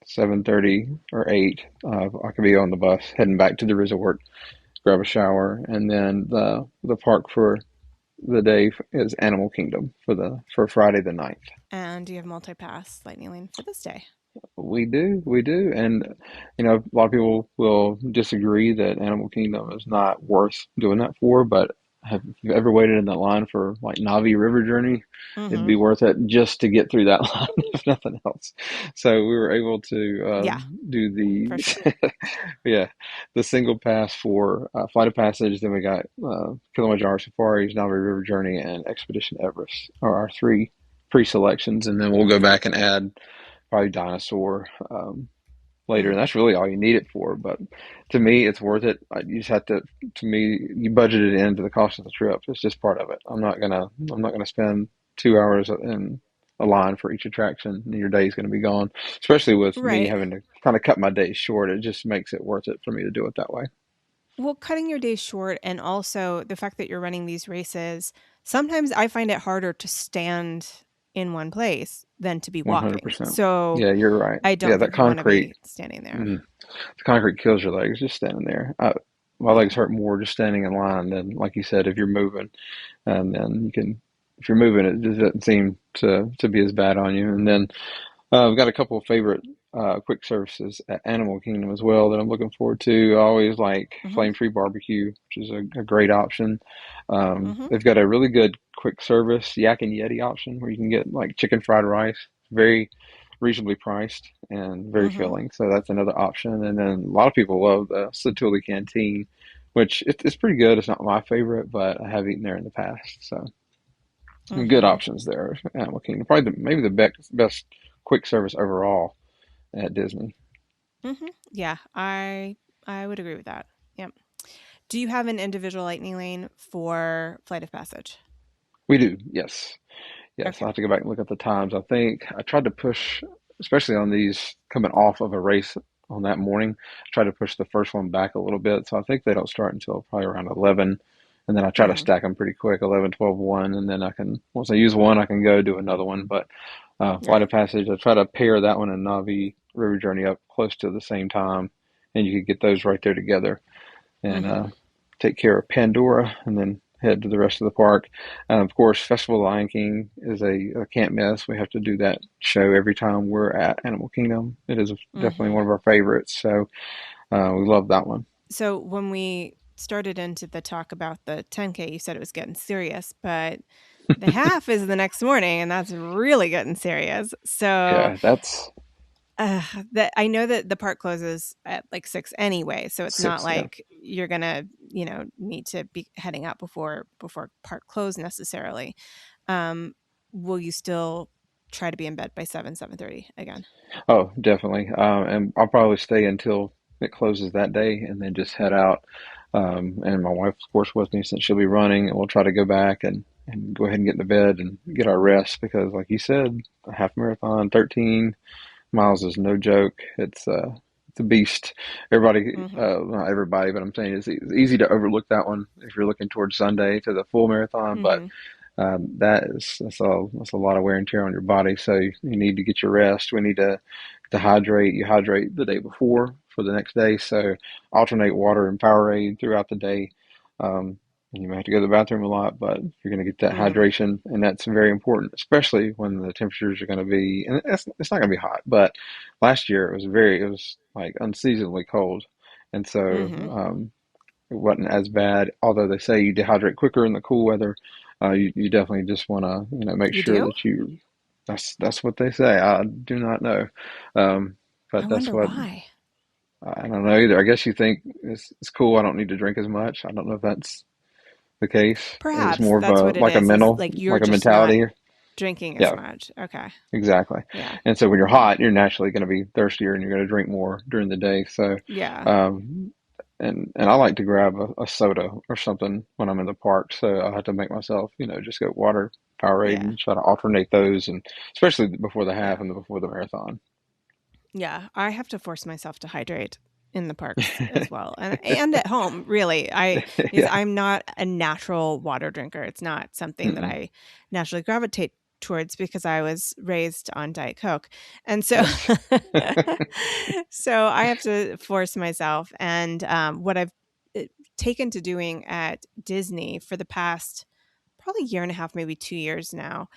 Speaker 2: 7:30 or 8, I can be on the bus heading back to the resort, grab a shower, and then the park for the day is Animal Kingdom for Friday the 9th.
Speaker 1: And do you have multi-pass lightning lane for this day?
Speaker 2: We do, and a lot of people will disagree that Animal Kingdom is not worth doing that for. But have you ever waited in that line for like Navi River Journey? It'd
Speaker 1: Hmm.
Speaker 2: be worth it just to get through that line, if nothing else. So we were able to
Speaker 1: Yeah,
Speaker 2: do
Speaker 1: for sure.
Speaker 2: yeah, the single pass for Flight of Passage. Then we got Kilimanjaro Safaris, Navi River Journey, and Expedition Everest are our three pre-selections, and then we'll go back and add probably Dinosaur later, and
Speaker 1: Hmm.
Speaker 2: that's really all you need it for. But to me, it's worth it. You just have to. To me, you budget it into the cost of the trip. It's just part of it. I'm not gonna spend 2 hours in a line for each attraction, and your day's gonna be gone. Especially with me
Speaker 1: Right.
Speaker 2: having to kind of cut my days short, it just makes it worth it for me to do it that way.
Speaker 1: Well, cutting your days short and also the fact that you're running these races, sometimes I find it harder to stand in one place than to be walking.
Speaker 2: 100%.
Speaker 1: So
Speaker 2: Yeah, you're right.
Speaker 1: I
Speaker 2: Yeah,
Speaker 1: don't
Speaker 2: that
Speaker 1: think you want to
Speaker 2: concrete.
Speaker 1: be standing there.
Speaker 2: Mm, the concrete kills your legs just standing there. My legs
Speaker 1: Yeah.
Speaker 2: hurt more just standing in line than, like you said, if you're moving. And then if you're moving, it just doesn't seem to be as bad on you. And then I've got a couple of favorite quick services at Animal Kingdom as well that I'm looking forward to. I always like
Speaker 1: Hmm.
Speaker 2: Flame Free Barbecue, which is a great option.
Speaker 1: Hmm.
Speaker 2: They've got a really good quick service Yak and Yeti option where you can get like chicken fried rice, very reasonably priced and very
Speaker 1: Hmm.
Speaker 2: filling. So that's another option. And then a lot of people love the Satuli Canteen, which it's pretty good. It's not my favorite, but I have eaten there in the past. So good
Speaker 1: Hmm.
Speaker 2: options there at Animal Kingdom. Probably maybe the best quick service overall at Disney.
Speaker 1: Hmm. Yeah, I would agree with that. Yep. Do you have an individual lightning lane for Flight of Passage?
Speaker 2: We do, yes. Yes, I
Speaker 1: Okay.
Speaker 2: have to go back and look at the times. I think I tried to push, especially on these coming off of a race on that morning, I tried to push the first one back a little bit. So I think they don't start until probably around 11. And then I try to
Speaker 1: Hmm.
Speaker 2: stack them pretty quick, 11, 12, 1. And then once I use one, I can go do another one. But Flight
Speaker 1: Right.
Speaker 2: of Passage, I try to pair that one and Navi River Journey up close to the same time. And you could get those right there together and
Speaker 1: Hmm.
Speaker 2: take care of Pandora and then head to the rest of the park. Of course, Festival of the Lion King is a can't miss. We have to do that show every time we're at Animal Kingdom. It is definitely
Speaker 1: Hmm.
Speaker 2: one of our favorites, so we love that one.
Speaker 1: So when we started into the talk about the 10K, you said it was getting serious, but the half is the next morning, and that's really getting serious. So
Speaker 2: Yeah, that's
Speaker 1: uh, that I know that the park closes at like 6 anyway, so it's not
Speaker 2: 6. Yeah.
Speaker 1: like you're gonna, need to be heading out before park close necessarily. Um, will you still try to be in bed by 7:30 again?
Speaker 2: Oh, definitely. And I'll probably stay until it closes that day, and then just head out. And my wife, of course, with me since she'll be running, and we'll try to go back and and go ahead and get into bed and get our rest because, like you said, a half marathon, 13 miles is no joke. It's a beast. Everybody,
Speaker 1: Mm-hmm.
Speaker 2: not everybody, but I'm saying it's easy to overlook that one if you're looking towards Sunday to the full marathon. But
Speaker 1: Mm-hmm.
Speaker 2: that's a lot of wear and tear on your body. So you need to get your rest. We need to hydrate. You hydrate the day before for the next day. So alternate water and Powerade throughout the day. And you may have to go to the bathroom a lot, but you're going to get that
Speaker 1: Mm-hmm.
Speaker 2: hydration, and that's very important, especially when the temperatures are going to be, and it's not going to be hot. But last year it was like unseasonably cold, and so
Speaker 1: Mm-hmm.
Speaker 2: it wasn't as bad. Although they say you dehydrate quicker in the cool weather, you definitely just want to make
Speaker 1: You
Speaker 2: sure
Speaker 1: do?
Speaker 2: that you. That's what they say. I do not know, um,
Speaker 1: I
Speaker 2: but that's
Speaker 1: wonder
Speaker 2: what
Speaker 1: why.
Speaker 2: I don't know either. I guess you think it's cool. I don't need to drink as much. I don't know if that's the case. It's
Speaker 1: Perhaps
Speaker 2: more of
Speaker 1: that's
Speaker 2: a
Speaker 1: what it is like you're
Speaker 2: like a
Speaker 1: just not
Speaker 2: mentality.
Speaker 1: drinking as
Speaker 2: Yeah,
Speaker 1: much. Okay.
Speaker 2: exactly.
Speaker 1: Yeah.
Speaker 2: And so when you're
Speaker 1: Yeah.
Speaker 2: hot, you're naturally going to be thirstier and you're going to drink more during the day. So,
Speaker 1: Yeah.
Speaker 2: um, and I like to grab a soda or something when I'm in the park. So I have to make myself, just get water, Powerade,
Speaker 1: Yeah.
Speaker 2: and try to alternate those, and especially before the half
Speaker 1: Yeah.
Speaker 2: and before the marathon.
Speaker 1: Yeah. I have to force myself to hydrate in the parks as well. And at home, really. Because
Speaker 2: Yeah.
Speaker 1: I'm not a natural water drinker. It's not something that
Speaker 2: Mm-mm.
Speaker 1: I naturally gravitate towards because I was raised on Diet Coke. And so
Speaker 2: Yes.
Speaker 1: so I have to force myself. And what I've uh, taken to doing at Disney for the past probably year and a half, maybe 2 years now,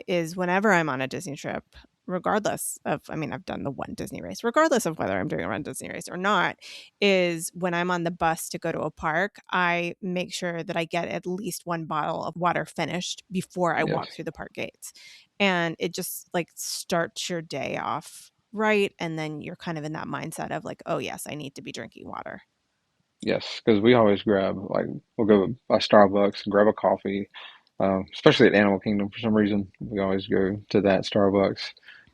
Speaker 1: is whenever I'm on a Disney trip, regardless of, I mean, I've done the one Disney race, regardless of whether I'm doing a run Disney race or not, is when I'm on the bus to go to a park, I make sure that I get at least one bottle of water finished before I walk
Speaker 2: Yes.
Speaker 1: through the park gates. And it just like starts your day off right. And then you're kind of in that mindset of like, oh, yes, I need to be drinking water.
Speaker 2: Yes. Because we always grab, like, we'll go by Starbucks and grab a coffee, especially at Animal Kingdom for some reason. We always go to that Starbucks.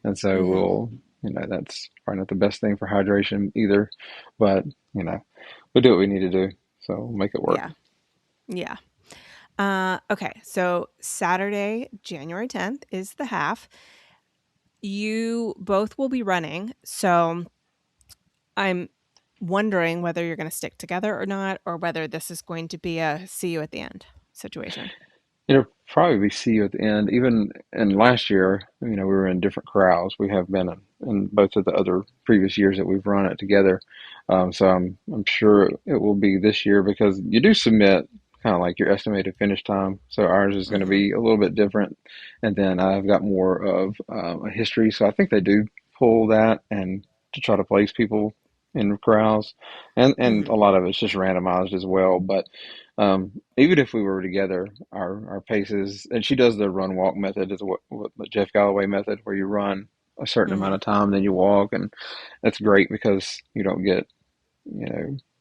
Speaker 2: And so
Speaker 1: Hmm.
Speaker 2: that's probably not the best thing for hydration either, but, you know, we'll do what we need to do. So we'll make it work.
Speaker 1: Yeah. Yeah. Okay, so Saturday, January 10th is the half. You both will be running, so I'm wondering whether you're going to stick together or not, or whether this is going to be a see you at the end situation.
Speaker 2: It'll probably be see you at the end. Even in last year, we were in different corrals. We have been in both of the other previous years that we've run it together. So I'm sure it will be this year because you do submit kind of like your estimated finish time. So ours is going to
Speaker 1: Hmm.
Speaker 2: be a little bit different. And then I've got more of a history. So I think they do pull that and to try to place people in corrals. And
Speaker 1: Hmm.
Speaker 2: a lot of it's just randomized as well. But even if we were together, our paces, and she does the run walk method, is what the Jeff Galloway method, where you run a certain amount
Speaker 1: Hmm.
Speaker 2: of time, then you walk, and that's great because you don't get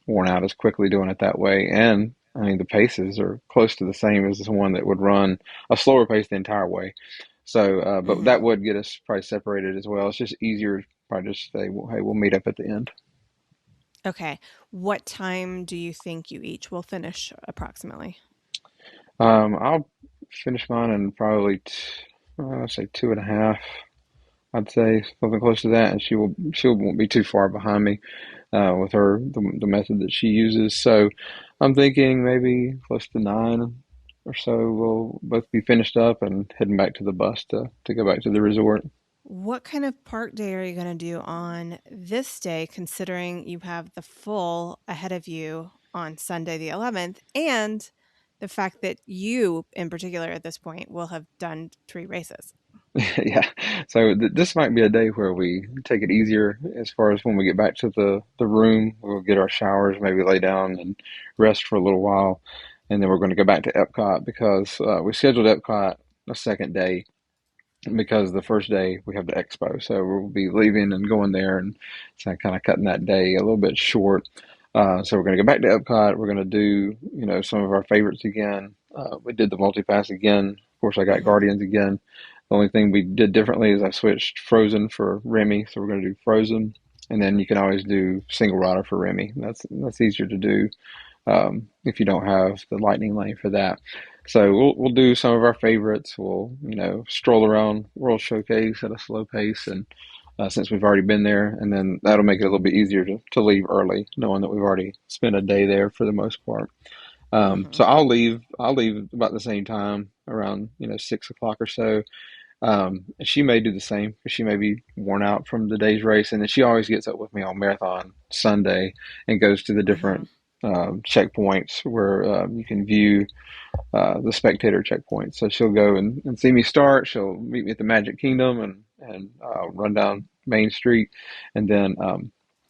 Speaker 2: worn out as quickly doing it that way. And I mean, the paces are close to the same as the one that would run a slower pace the entire way. So, but
Speaker 1: Hmm.
Speaker 2: that would get us probably separated as well. It's just easier, probably just say, well, hey, we'll meet up at the end.
Speaker 1: Okay. What time do you think you each will finish approximately?
Speaker 2: I'll finish mine in probably say 2.5. I'd say something close to that, and she won't be too far behind me with the method that she uses. So I'm thinking maybe close to 9 or so. We'll both be finished up and heading back to the bus to go back to the resort.
Speaker 1: What kind of park day are you going to do on this day, considering you have the full ahead of you on Sunday, the 11th, and the fact that you, in particular, at this point, will have done 3 races?
Speaker 2: Yeah. So this might be a day where we take it easier as far as when we get back to the room. We'll get our showers, maybe lay down and rest for a little while, and then we're going to go back to Epcot because we scheduled Epcot a second day because the first day we have the expo. So we'll be leaving and going there, and so kind of cutting that day a little bit short. So we're going to go back to Epcot. We're going to do, some of our favorites again. We did the multi-pass again. Of course, I got
Speaker 1: Hmm.
Speaker 2: Guardians again. The only thing we did differently is I switched Frozen for Remy. So we're going to do Frozen. And then you can always do single rider for Remy. That's easier to do if you don't have the lightning lane for that. So we'll do some of our favorites. We'll stroll around World Showcase at a slow pace, and since we've already been there, and then that'll make it a little bit easier to leave early, knowing that we've already spent a day there for the most part.
Speaker 1: Hmm.
Speaker 2: So I'll leave about the same time, around 6 o'clock or so. And she may do the same because she may be worn out from the day's race, and then she always gets up with me on marathon Sunday and goes to the
Speaker 1: Hmm.
Speaker 2: different checkpoints where you can view the spectator checkpoint. So she'll go and see me start. She'll meet me at the Magic Kingdom and run down Main Street, and then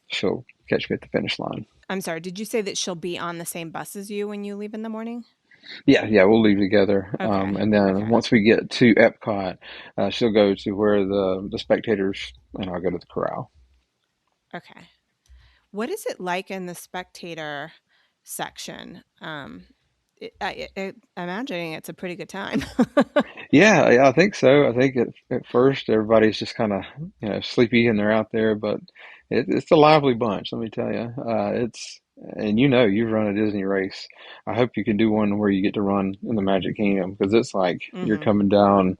Speaker 2: she'll catch me at the finish line.
Speaker 1: I'm sorry, did you say that she'll be on the same bus as you when you leave in the morning?
Speaker 2: Yeah, yeah, we'll leave together,
Speaker 1: Okay.
Speaker 2: and then
Speaker 1: Okay.
Speaker 2: once we get to Epcot, she'll go to where the spectators, and I'll go to the corral.
Speaker 1: Okay. What is it like in the spectator section? I'm imagining it's a pretty good time.
Speaker 2: Yeah, yeah, I think so. I think at first everybody's just kind of sleepy and they're out there, but it's a lively bunch. Let me tell you, it's and you've run a Disney race. I hope you can do one where you get to run in the Magic Kingdom because it's like you're
Speaker 1: Hmm.
Speaker 2: coming down,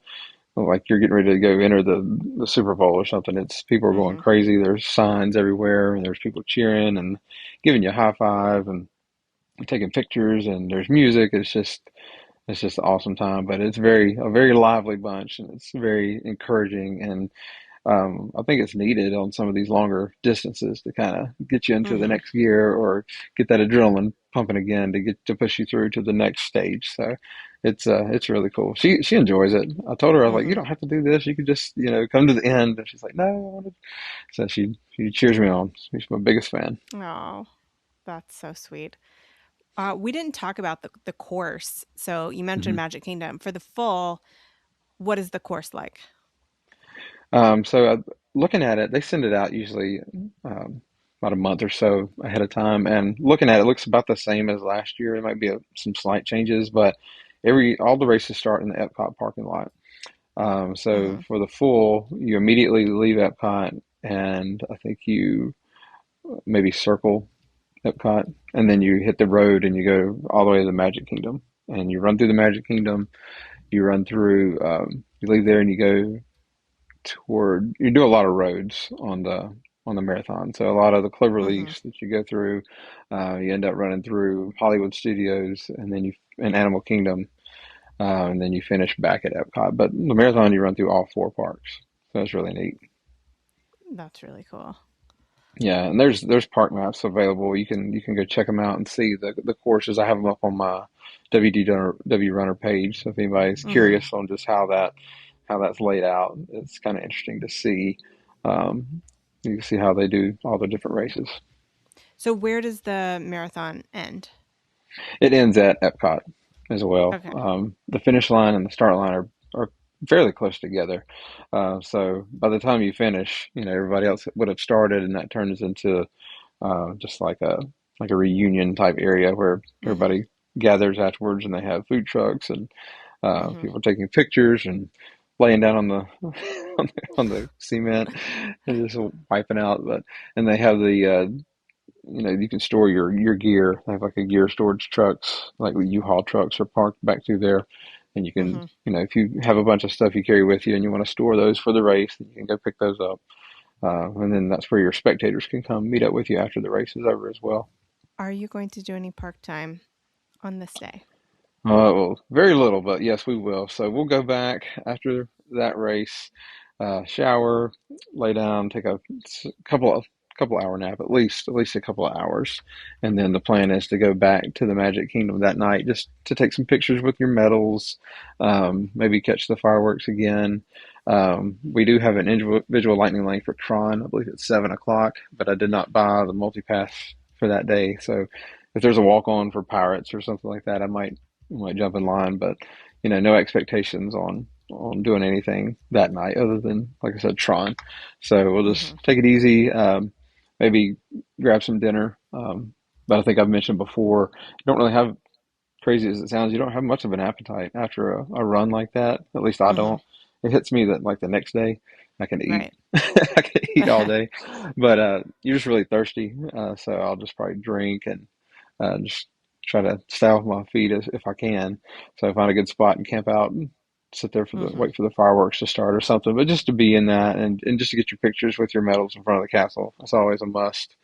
Speaker 2: like you're getting ready to go enter the Super Bowl or something. It's people are going
Speaker 1: Hmm.
Speaker 2: crazy. There's signs everywhere and there's people cheering and giving you a high five and taking pictures and there's music. It's just an awesome time, but it's a very lively bunch, and it's very encouraging. And I think it's needed on some of these longer distances to kind of get you into the
Speaker 1: Hmm.
Speaker 2: next gear or get that adrenaline pumping again to get to push you through to the next stage. So it's really cool. She enjoys it. I told her, I was like, you
Speaker 1: Hmm.
Speaker 2: don't have to do this. You could just come to the end. And she's like, no, I want to. So she cheers me on. She's my biggest fan.
Speaker 1: Oh, that's so sweet. We didn't talk about the course. So you mentioned
Speaker 2: Mm-hmm.
Speaker 1: Magic Kingdom. For the full, what is the course like?
Speaker 2: So looking at it, they send it out usually about a month or so ahead of time, and looking at it, it looks about the same as last year. There might be some slight changes, but every all the races start in the Epcot parking lot. So
Speaker 1: Hmm.
Speaker 2: for the full, you immediately leave Epcot, and I think you maybe circle Epcot, and then you hit the road and you go all the way to the Magic Kingdom, and you run through the Magic Kingdom. You run through, you leave there and you go you do a lot of roads on the marathon. So a lot of the
Speaker 1: Hmm.
Speaker 2: Cloverleaf that you go through, you end up running through Hollywood Studios and then you in Animal Kingdom, and then you finish back at Epcot. But the marathon you run through all four parks, so it's really neat.
Speaker 1: That's really cool.
Speaker 2: Yeah, and there's park maps available. You can go check them out and see the courses. I have them up on my WDW Runner page. So if anybody's
Speaker 1: Hmm.
Speaker 2: curious on just how that's laid out, it's kind of interesting to see. Um, you can see how they do all the different races.
Speaker 1: So where does the marathon end?
Speaker 2: It ends at Epcot as well.
Speaker 1: Okay.
Speaker 2: The finish line and the start line are fairly close together. So by the time you finish, everybody else would have started, and that turns into just like a reunion type area where
Speaker 1: Hmm.
Speaker 2: everybody gathers afterwards, and they have food trucks and
Speaker 1: Hmm.
Speaker 2: people taking pictures and laying down on the on the cement and just wiping out. But and they have the you can store your gear. They have like a gear storage trucks, like the U-Haul trucks are parked back through there. And you can,
Speaker 1: Hmm.
Speaker 2: if you have a bunch of stuff you carry with you and you want to store those for the race, then you can go pick those up. And then that's where your spectators can come meet up with you after the race is over as well.
Speaker 1: Are you going to do any park time on this day?
Speaker 2: Well, very little, but yes, we will. So we'll go back after that race, shower, lay down, take a couple hour nap, at least a couple of hours, and then the plan is to go back to the Magic Kingdom that night just to take some pictures with your medals, maybe catch the fireworks again. We do have an individual lightning lane for Tron. I believe it's 7 o'clock, but I did not buy the multi pass for that day, so if there's a walk on for Pirates or something like that, I might jump in line, but no expectations on doing anything that night other than, like I said, Tron. So we'll just
Speaker 1: Hmm.
Speaker 2: take it easy, maybe grab some dinner. But I think I've mentioned before, you don't really have, crazy as it sounds, you don't have much of an appetite after a run like that. At least I
Speaker 1: Hmm.
Speaker 2: don't. It hits me that like the next day I can eat.
Speaker 1: Right.
Speaker 2: I can eat all day, but you're just really thirsty. So I'll just probably drink and just try to stay off my feet if I can. So I find a good spot and camp out and sit there for the
Speaker 1: Mm-hmm.
Speaker 2: wait for the fireworks to start or something. But just to be in that and just to get your pictures with your medals in front of the castle, that's always a must.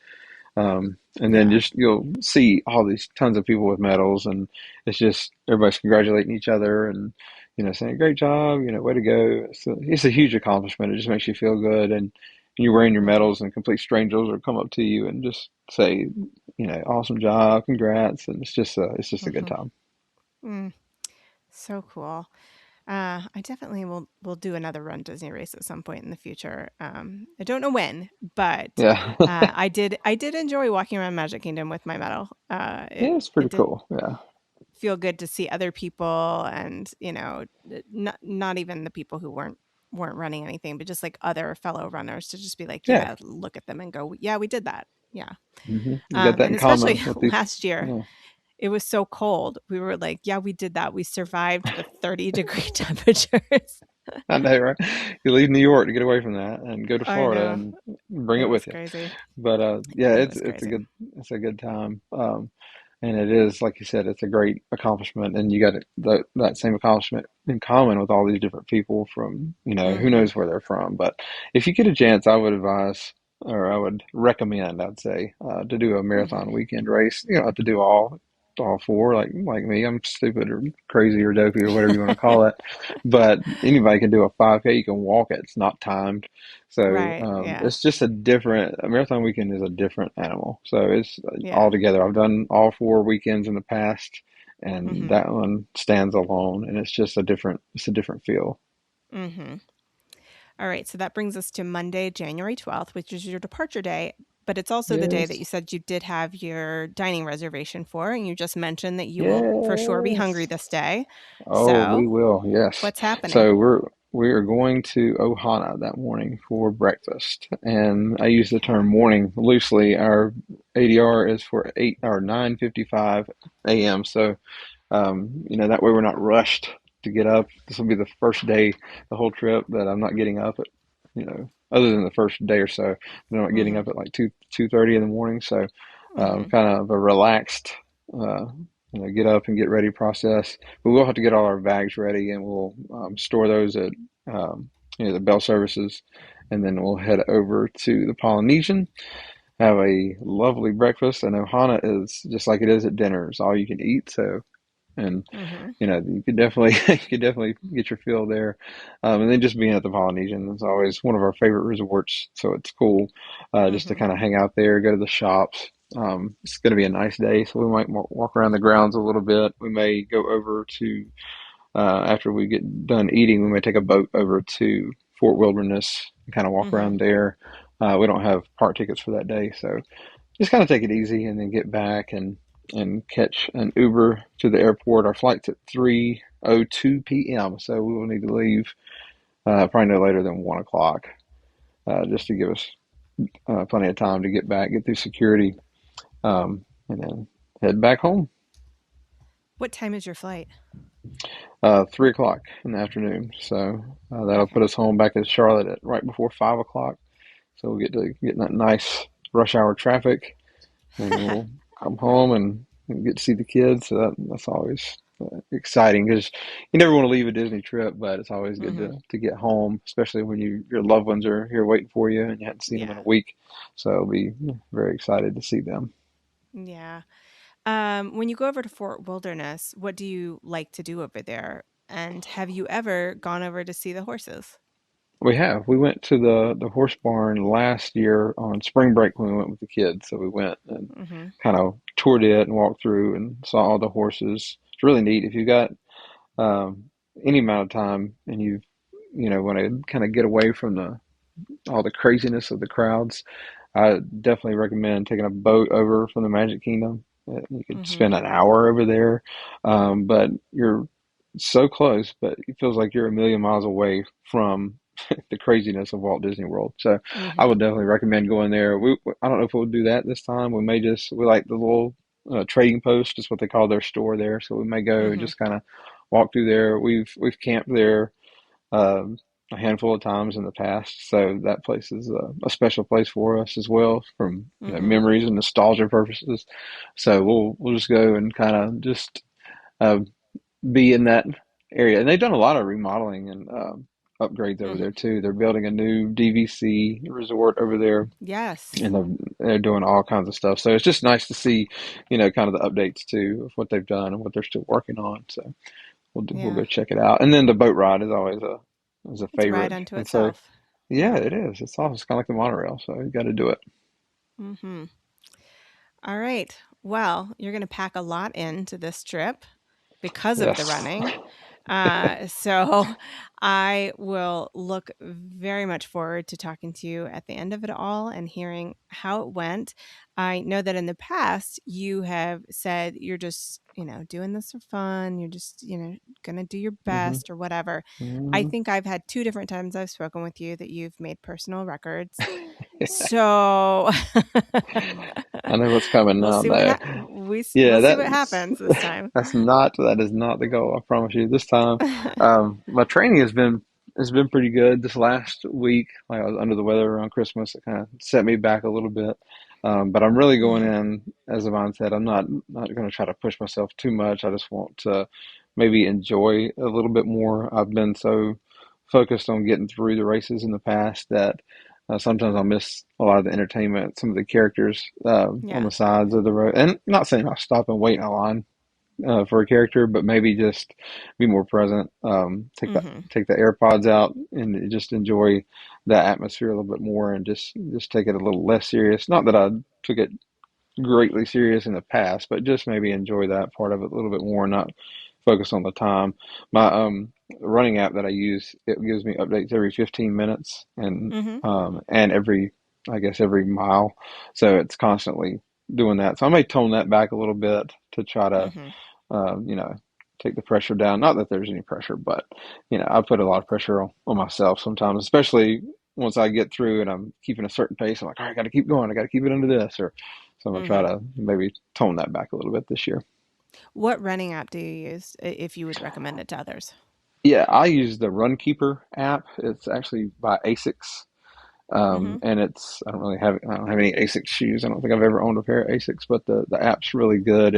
Speaker 2: And then
Speaker 1: Yeah.
Speaker 2: just you'll see all these tons of people with medals, and it's just everybody's congratulating each other and saying great job, way to go. It's a huge accomplishment. It just makes you feel good, and you're wearing your
Speaker 1: Mm-hmm.
Speaker 2: medals, and complete strangers will come up to you and just say, awesome job, congrats, and it's just a good
Speaker 1: Mm-hmm.
Speaker 2: time.
Speaker 1: Mm, so cool. I definitely will do another Run Disney race at some point in the future. I don't know when, but
Speaker 2: Yeah,
Speaker 1: I did enjoy walking around Magic Kingdom with my medal.
Speaker 2: yeah, it's pretty
Speaker 1: It did
Speaker 2: cool. Yeah,
Speaker 1: feel good to see other people, and not even the people who weren't running anything, but just like other fellow runners to just be like,
Speaker 2: yeah,
Speaker 1: yeah, look at them and go, yeah, we did that. Yeah.
Speaker 2: you got that
Speaker 1: And
Speaker 2: in
Speaker 1: especially
Speaker 2: common with these.
Speaker 1: last year,
Speaker 2: Yeah.
Speaker 1: it was so cold. We were like, yeah, we did that. We survived the 30-degree temperatures.
Speaker 2: I know, right? You leave New York to get away from that and go to
Speaker 1: I
Speaker 2: Florida
Speaker 1: know.
Speaker 2: and bring
Speaker 1: It
Speaker 2: it
Speaker 1: was
Speaker 2: with you.
Speaker 1: crazy.
Speaker 2: But yeah,
Speaker 1: It
Speaker 2: it's
Speaker 1: was
Speaker 2: it's a
Speaker 1: crazy.
Speaker 2: good time. And it is, like you said, it's a great accomplishment, and you got that same accomplishment in common with all these different people from who
Speaker 1: Mhm.
Speaker 2: knows where they're from. But if you get a chance, I would advise, or I would recommend, I'd say, to do a marathon
Speaker 1: Mhm.
Speaker 2: weekend race. You don't have to do all four like me. I'm stupid or crazy or dopey or whatever you want to call it. But anybody can do a 5K. You can walk it. It's not timed. So
Speaker 1: Right. Yeah.
Speaker 2: it's just a marathon weekend is a different animal. So it's all
Speaker 1: Yeah.
Speaker 2: together. I've done all four weekends in the past, and
Speaker 1: Mhm.
Speaker 2: that one stands alone, and it's a different feel.
Speaker 1: Mhm. All right. So that brings us to Monday, January 12th, which is your departure day. But it's also the day that
Speaker 2: Yes,
Speaker 1: you said you did have your dining reservation for, and you just mentioned that you will for sure be hungry
Speaker 2: yes.
Speaker 1: this day.
Speaker 2: Oh,
Speaker 1: So,
Speaker 2: we will. Yes.
Speaker 1: what's happening?
Speaker 2: So we are going to Ohana that morning for breakfast, and I use the
Speaker 1: Okay.
Speaker 2: term morning loosely. Our ADR is for 9:55 a.m. So that way we're not rushed to get up. This will be the first day, the whole trip, that I'm not getting up at, other than the first day or so, I'm not getting
Speaker 1: Mhm.
Speaker 2: up at like 2:30 in the morning. So,
Speaker 1: Mhm.
Speaker 2: kind of a relaxed, uh, get up and get ready process. We will have to get all our bags ready, and we'll store those at, the bell services, and then we'll head over to the Polynesian, have a lovely breakfast. And Ohana is just like it is at dinner; it's all you can eat. So, and
Speaker 1: Mhm.
Speaker 2: you could definitely you could definitely get your fill there. And then just being at the Polynesian is always one of our favorite resorts, so it's cool just to
Speaker 1: Mhm.
Speaker 2: kind of hang out there, go to the shops. It's going to be a nice day, so we might walk around the grounds a little bit. We may go over to after we get done eating, we may take a boat over to Fort Wilderness and kind of walk
Speaker 1: Mhm.
Speaker 2: around there. We don't have park tickets for that day, so just kind of take it easy and then get back and catch an Uber to the airport. Our flight's at 3:02 p.m., so we will need to leave probably no later than 1 o'clock, just to give us plenty of time to get back, get through security, and then head back home.
Speaker 1: What time is your flight?
Speaker 2: 3 o'clock in the afternoon, so that'll put
Speaker 1: Okay.
Speaker 2: us home back in Charlotte at right before 5 o'clock. So we'll get to get in that nice rush hour traffic, and we'll come home and get to see the kids. So that's always exciting because you never want to leave a Disney trip, but it's always good
Speaker 1: Mhm.
Speaker 2: to get home, especially when your loved ones are here waiting for you and you hadn't seen them in a
Speaker 1: Yeah.
Speaker 2: week. So I'll be very excited to see them.
Speaker 1: Yeah. When you go over to Fort Wilderness, what do you like to do over there? And have you ever gone over to see the horses?
Speaker 2: We have. We went to the horse barn last year on spring break when we went with the kids. So we went and
Speaker 1: Mhm.
Speaker 2: kind of toured it and walked through and saw all the horses. It's really neat. If you've got um, any amount of time and you want to kind of get away from the all the craziness of the crowds, I definitely recommend taking a boat over from the Magic Kingdom. You could
Speaker 1: Mhm.
Speaker 2: spend an hour over there, but you're so close, but it feels like you're a million miles away from the craziness of Walt Disney World. So I
Speaker 1: Mhm.
Speaker 2: would definitely recommend going there. I don't know if we'll do that this time. We like the little trading post, is what they call their store there. So we may go and
Speaker 1: Mhm.
Speaker 2: just kind of walk through there. We've camped there. a handful of times in the past, so that place is a special place for us as well, from
Speaker 1: Mm-hmm.
Speaker 2: memories and nostalgia purposes. So we'll just go and kind of just uh, be in that area. And they've done a lot of remodeling and upgrades over
Speaker 1: Mm-hmm.
Speaker 2: there too. They're building a new DVC resort over there,
Speaker 1: Yes.
Speaker 2: and they're doing all kinds of stuff. So it's just nice to see, kind of the updates too of what they've done and what they're still working on. So we'll
Speaker 1: Yeah.
Speaker 2: go check it out. And then the boat ride is always a
Speaker 1: It's right
Speaker 2: favorite.
Speaker 1: unto
Speaker 2: And so
Speaker 1: itself.
Speaker 2: yeah,
Speaker 1: Yeah.
Speaker 2: it is. It's awesome. It's kind of like the monorail, so you got to do it.
Speaker 1: Mm-hmm. All right. Well, you're going to pack a lot into this trip because of the
Speaker 2: Yes.
Speaker 1: running. So I will look very much forward to talking to you at the end of it all and hearing how it went. I know that in the past you have said you're just, doing this for fun. You're just, going to do your
Speaker 2: hmm
Speaker 1: best or whatever. I
Speaker 2: hmm
Speaker 1: think I've had two different times I've spoken with you that you've made personal records. So
Speaker 2: I know what's coming
Speaker 1: we'll
Speaker 2: now.
Speaker 1: see what
Speaker 2: No. Yeah,
Speaker 1: we'll see what happens this time.
Speaker 2: that is not the goal. I promise you. This time, my training has been pretty good. This last week, like I was under the weather around Christmas, it kind of set me back a little bit. But I'm really going
Speaker 1: Mhm.
Speaker 2: in, as Yvonne said. I'm not going to try to push myself too much. I just want to maybe enjoy a little bit more. I've been so focused on getting through the races in the past that sometimes I'll miss a lot of the entertainment, some of the characters on
Speaker 1: Yeah.
Speaker 2: the sides of the road. And not saying I'll stop and wait in a line for a character, but maybe just be more present.
Speaker 1: Mhm.
Speaker 2: Take the AirPods out and just enjoy that atmosphere a little bit more, and just take it a little less serious. Not that I took it greatly serious in the past, but just maybe enjoy that part of it a little bit more, and not focus on the time. My running app that I use, it gives me updates every 15 minutes
Speaker 1: Mhm.
Speaker 2: and every, I guess, every mile. So it's constantly doing that. So I may tone that back a little bit to try to
Speaker 1: Mhm.
Speaker 2: uh, you know, take the pressure down. Not that there's any pressure, but I put a lot of pressure on myself sometimes, especially once I get through and I'm keeping a certain pace. I'm like, all right, I got to keep going. I got to keep it under this, or so I'm gonna try
Speaker 1: Mhm.
Speaker 2: to maybe tone that back a little bit this year.
Speaker 1: What running app do you use if you would recommend it to others?
Speaker 2: Yeah, I use the Runkeeper app. It's actually by Asics.
Speaker 1: Mhm.
Speaker 2: And I don't have any Asics shoes. I don't think I've ever owned a pair of Asics, but the app's really good.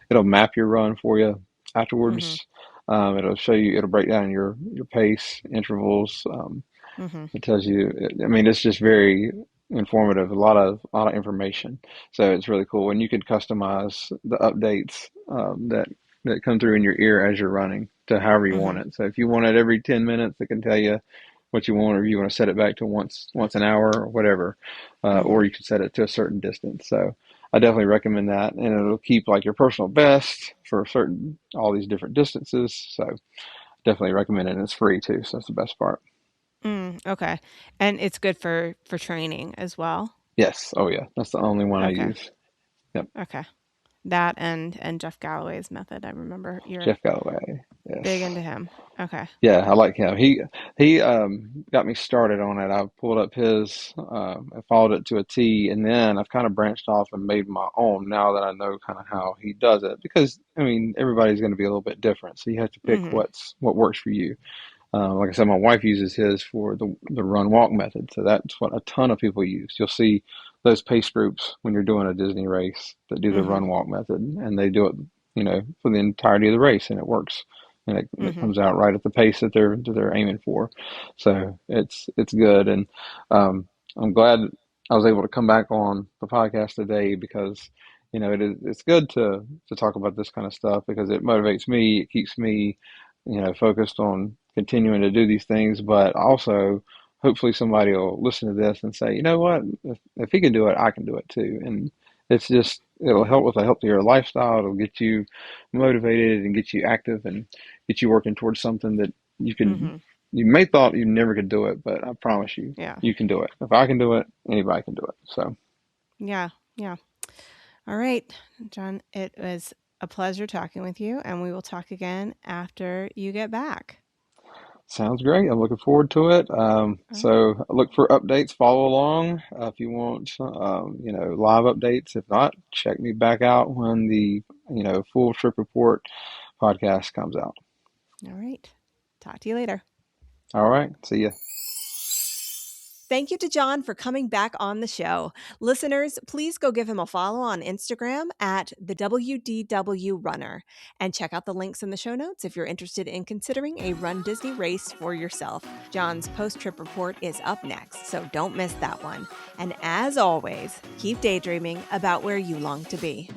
Speaker 2: It'll map your run for you
Speaker 1: Mhm.
Speaker 2: afterwards. It'll break down your pace, intervals.
Speaker 1: Mhm.
Speaker 2: It tells you, I mean, it's just very informative, a lot of information. So it's really cool. And you could customize the updates that come through in your ear as you're running to however you want
Speaker 1: Mhm.
Speaker 2: it. So if you want it every 10 minutes, it can tell you what you want, or if you want to set it back to once an hour or whatever, or
Speaker 1: Mhm.
Speaker 2: you can set it to a certain distance. So I definitely recommend that, and it'll keep like your personal best for all these different distances. So definitely recommend it, and it's free too. So that's the best part.
Speaker 1: Okay. And it's good for training as well.
Speaker 2: Yes. Oh yeah. That's the only one I
Speaker 1: Okay.
Speaker 2: use. Yep.
Speaker 1: Okay. That and Jeff Galloway's method. I remember you're
Speaker 2: Jeff Galloway.
Speaker 1: big
Speaker 2: Yes.
Speaker 1: into him. Okay.
Speaker 2: Yeah, I like him. He got me started on it. I pulled up his, I followed it to a T, and then I've kind of branched off and made my own now that I know kind of how he does it. Because I mean, everybody's going to be a little bit different, so you have to pick
Speaker 1: Mhm.
Speaker 2: what works for you. Like I said, my wife uses his for the run walk method, so that's what a ton of people use. You'll see those pace groups when you're doing a Disney race that do the
Speaker 1: Mhm.
Speaker 2: run walk method, and they do it, for the entirety of the race, and it works, and it
Speaker 1: Mhm.
Speaker 2: comes out right at the pace that they're aiming for. So it's good, and um, I'm glad I was able to come back on the podcast today because it's good to talk about this kind of stuff because it motivates me, it keeps me focused on continuing to do these things, but also hopefully somebody will listen to this and say, you know what, if he can do it, I can do it too. And it'll help
Speaker 1: Mhm.
Speaker 2: with a healthier lifestyle. It'll get you motivated and get you active and get you working towards something that
Speaker 1: Mhm.
Speaker 2: you may thought you never could do it, but I promise you,
Speaker 1: Yeah.
Speaker 2: you can do it. If I can do it, anybody can do it. So
Speaker 1: Yeah. Yeah. All right, John, it was a pleasure talking with you, and we will talk again after you get back.
Speaker 2: sounds great. I'm looking forward to it.
Speaker 1: All right.
Speaker 2: So look for updates, follow along if you want, live updates. If not, check me back out when the, full trip report podcast comes out.
Speaker 1: All right. Talk to you later.
Speaker 2: All right. See ya.
Speaker 1: Thank you to John for coming back on the show. Listeners, please go give him a follow on Instagram at the WDW Runner and check out the links in the show notes if you're interested in considering a Run Disney race for yourself. John's post-trip report is up next, so don't miss that one. And as always, keep daydreaming about where you long to be.